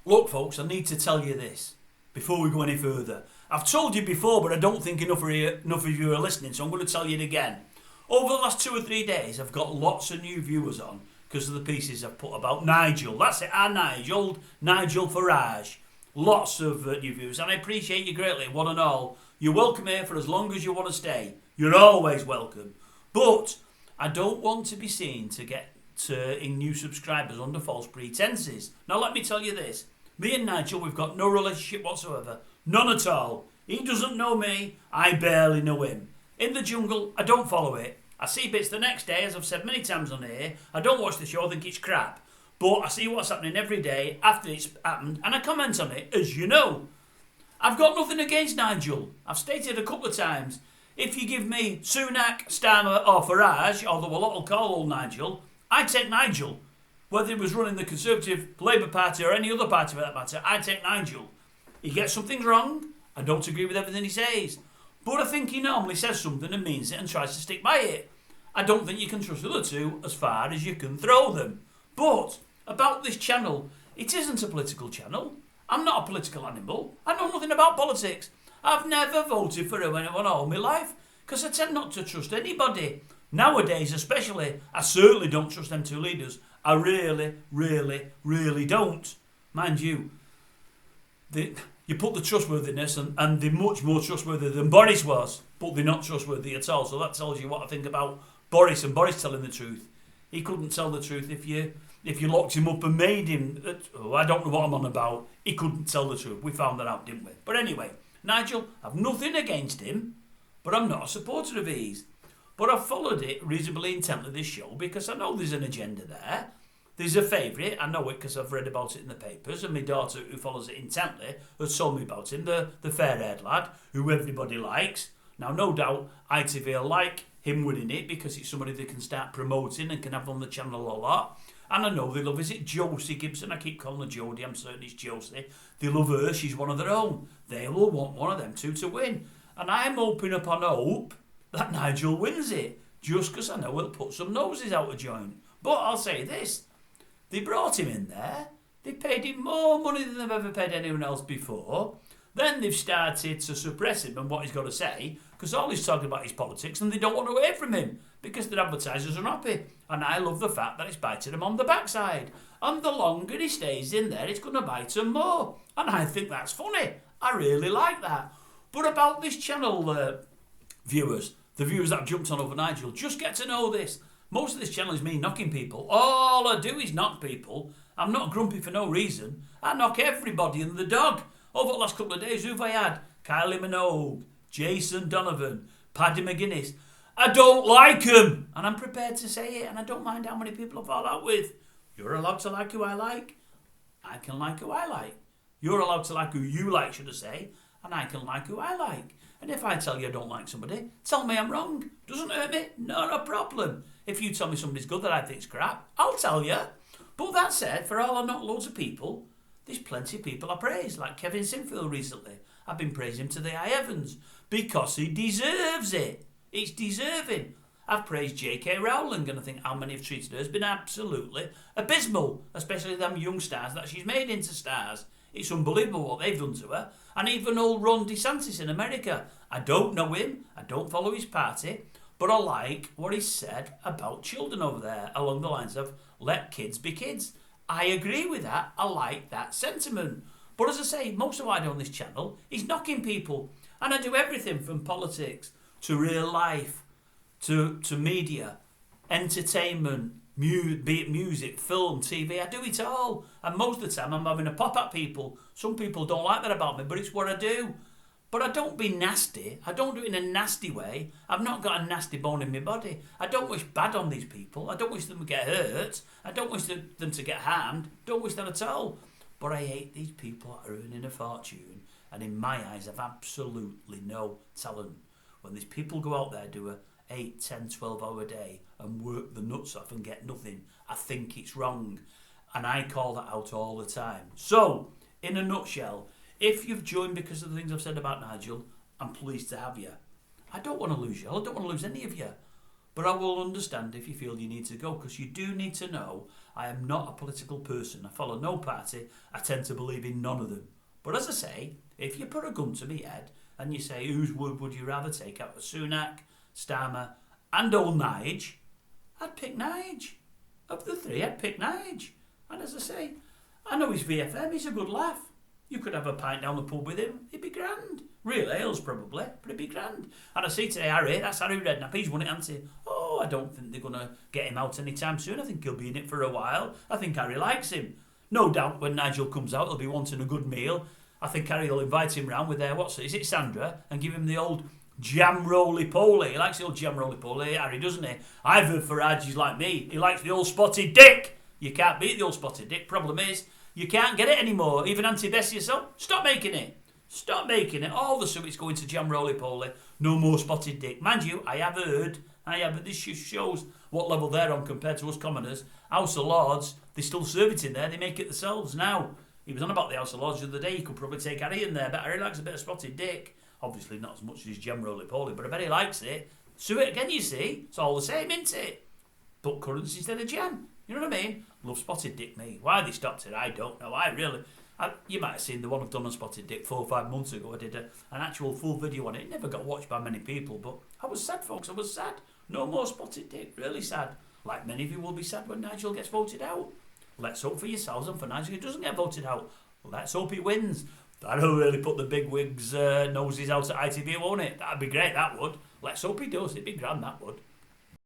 Look, folks, I need to tell you this before we go any further. I've told you before, but I don't think enough of you are listening, so I'm going to tell you it again. Over the last 2 or 3 days, I've got lots of new viewers on because of the pieces I've put about Nigel. That's it, our Nigel, Nigel Farage. Lots of new viewers, and I appreciate you greatly, one and all. You're welcome here for as long as you want to stay. You're always welcome. But I don't want to be seen to get in new subscribers under false pretenses. Now, let me tell you this. Me and Nigel, we've got no relationship whatsoever. None at all. He doesn't know me. I barely know him. In the jungle, I don't follow it. I see bits the next day, as I've said many times on here. I don't watch the show, I think it's crap. But I see what's happening every day after it's happened, and I comment on it, as you know. I've got nothing against Nigel. I've stated a couple of times. If you give me Sunak, Starmer or Farage, although a lot will call old Nigel, I'd take Nigel. Whether he was running the Conservative Labour Party or any other party for that matter, I'd take Nigel. He gets something wrong. I don't agree with everything he says. But I think he normally says something and means it and tries to stick by it. I don't think you can trust the other two as far as you can throw them. But about this channel, it isn't a political channel. I'm not a political animal. I know nothing about politics. I've never voted for anyone all my life because I tend not to trust anybody. Nowadays especially, I certainly don't trust them two leaders. I really, really, really don't. Mind you, you put the trustworthiness and they're much more trustworthy than Boris was, but they're not trustworthy at all. So that tells you what I think about Boris and Boris telling the truth. He couldn't tell the truth if you locked him up and made him... I don't know what I'm on about. He couldn't tell the truth. We found that out, didn't we? But anyway, Nigel, I've nothing against him, but I'm not a supporter of his. But I've followed it reasonably intently, this show, because I know there's an agenda there. There's a favourite. I know it because I've read about it in the papers, and my daughter, who follows it intently, has told me about him, the fair-haired lad, who everybody likes. Now, no doubt, ITV will like him winning it because it's somebody they can start promoting and can have on the channel a lot. And I know they love, is it Josie Gibson? I keep calling her Jodie, I'm certain it's Josie. They love her, she's one of their own. They will want one of them two to win. And I'm hoping upon hope that Nigel wins it, just because I know he'll put some noses out of joint. But I'll say this, they brought him in there, they paid him more money than they've ever paid anyone else before. Then they've started to suppress him and what he's got to say, because all he's talking about is politics and they don't want to hear from him, because their advertisers are happy. And I love the fact that it's biting him on the backside. And the longer he stays in there, it's going to bite him more. And I think that's funny. I really like that. But about this channel, viewers, the viewers that have jumped on over Nigel, just get to know this. Most of this channel is me knocking people. All I do is knock people. I'm not grumpy for no reason. I knock everybody and the dog. Over the last couple of days, who have I had? Kylie Minogue, Jason Donovan, Paddy McGuinness. I don't like them. And I'm prepared to say it. And I don't mind how many people I fall out with. You're allowed to like who I like. I can like who I like. You're allowed to like who you like, should I say. And I can like who I like. And if I tell you I don't like somebody, tell me I'm wrong. Doesn't hurt me. Not a problem. If you tell me somebody's good that I think's crap, I'll tell you. But that said, for all I knock loads of people, there's plenty of people I praise, like Kevin Sinfield recently. I've been praising him to the high heavens because he deserves it. It's deserving. I've praised J.K. Rowling, and I think how many have treated her has been absolutely abysmal, especially them young stars that she's made into stars. It's unbelievable what they've done to her. And even old Ron DeSantis in America. I don't know him, I don't follow his party, but I like what he said about children over there, along the lines of, let kids be kids. I agree with that. I like that sentiment. But as I say, most of what I do on this channel is knocking people. And I do everything from politics to real life to media, entertainment, be it music, film, TV. I do it all. And most of the time I'm having a pop at people. Some people don't like that about me, but it's what I do. But I don't be nasty. I don't do it in a nasty way. I've not got a nasty bone in my body. I don't wish bad on these people. I don't wish them to get hurt. I don't wish them to get harmed. Don't wish that at all. But I hate these people that are earning a fortune. And in my eyes, have absolutely no talent. When these people go out there, do a 8, 10, 12-hour day and work the nuts off and get nothing, I think it's wrong. And I call that out all the time. So, in a nutshell, if you've joined because of the things I've said about Nigel, I'm pleased to have you. I don't want to lose you. I don't want to lose any of you. But I will understand if you feel you need to go, because you do need to know I am not a political person. I follow no party. I tend to believe in none of them. But as I say, if you put a gun to me head and you say, whose word would you rather take out of Sunak, Starmer and old Nige, I'd pick Nige. Of the three, I'd pick Nige. And as I say, I know he's VFM, he's a good laugh. You could have a pint down the pub with him, it'd be grand. Real ales probably, but it'd be grand. And I see today Harry, that's Harry Redknapp, he's won it, hasn't he? Oh, I don't think they're going to get him out anytime soon. I think he'll be in it for a while. I think Harry likes him. No doubt when Nigel comes out, he'll be wanting a good meal. I think Harry will invite him round with their, is it Sandra? And give him the old jam roly-poly. He likes the old jam roly-poly, Harry, doesn't he? I've heard Farage is like me. He likes the old spotted dick. You can't beat the old spotted dick. Problem is, you can't get it anymore. Even Auntie Bessie yourself, stop making it. Stop making it. All the summits going to jam roly-poly. No more spotted dick. Mind you, I have heard, this shows what level they're on compared to us commoners. House of Lords, they still serve it in there. They make it themselves. Now, he was on about the House of Lords the other day. You could probably take Harry in there. But Harry likes a bit of spotted dick. Obviously not as much as his jam roly-poly, but I bet he likes it. Sue it again, you see. It's all the same, isn't it? But currants instead of jam. You know what I mean? Love spotted dick, me. Why they stopped it, I don't know. You might have seen the one I've done on spotted dick 4 or 5 months ago. I did an actual full video on it. It never got watched by many people, but I was sad, folks. I was sad. No more spotted dick. Really sad. Like many of you will be sad when Nigel gets voted out. Let's hope for yourselves and for Nigel who doesn't get voted out. Let's hope he wins. That'll really put the big wigs' noses out at ITV, won't it? That'd be great, that would. Let's hope he does. It'd be grand, that would.